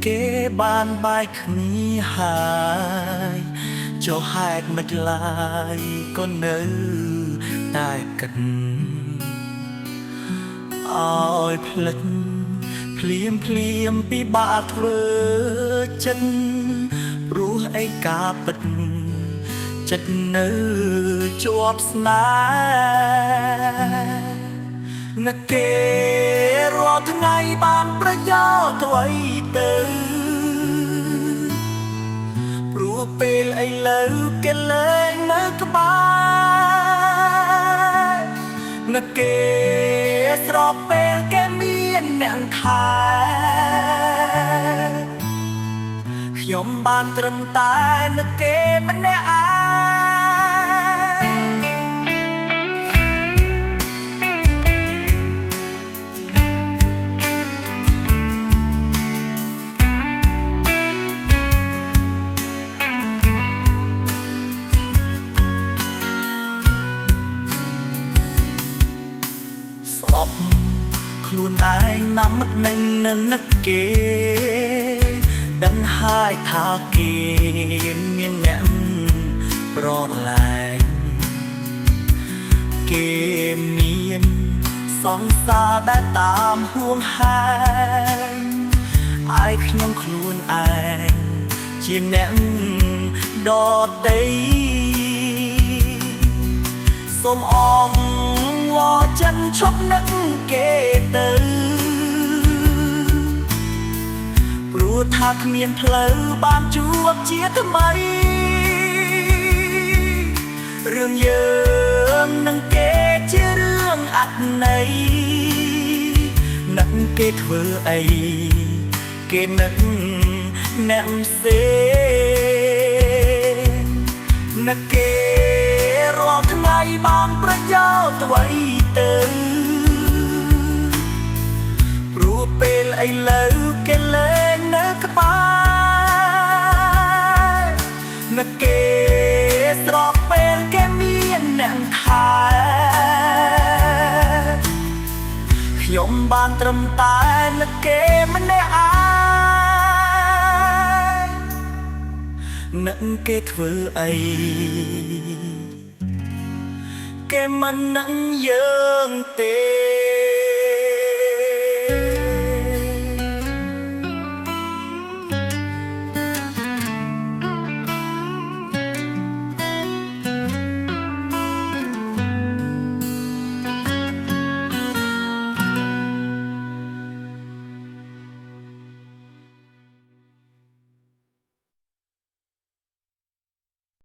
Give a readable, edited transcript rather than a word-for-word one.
គេបានបែកគ្នាហើយចុះហេតុមិនឡើយក៏នៅតែគិតឲ្យភ្លេចភ្លាមពិបាកធ្វើចិត្តព្រោះឯកាពិតចិត្តនៅជាប់ស្នេហ៍នឹកគេរាល់ថ្ងៃបានប្រយោជន៍អ្វីទៅព្រោះពេលឥឡូវគេលែងនៅក្បែរនឹកគេស្របពេលគេមានអ្នកថែខ្ញុំបានត្រឹមតែនឹកគេម្នាក់ឯងខ្លួនឯងណាំមិននឹងនឹកគេដឹងហើយថាគេមានអ្នកប្រឡាញ់គេមានសង្សារដែលតាមហួងហែងឲ្យខ្ញុំខ្លួនឯងជាអ្នកដតីសូមអងវចិនឈប់នឹកគេទៅព្រោះថាគ្មានផ្លូវបានជួបជាថ្មីរឿងយើងនឹងគេជារឿងអត្ថន័យនឹកគេធ្វើអីគេនឹកអ្នកផ្សេងនឹកគេរាល់ថ្ងៃបានប្រយោជន៍អ្វីទៅព្រោះពេលឥឡូវគេលែងនៅក្បែរនឹកគេស្របពេលគេមានអ្នកថែខ្ញុំបានត្រឹមតែនឹកគេម្នាក់ឯងនឹកគេធ្វើអីគេមិននឹងយើងទេ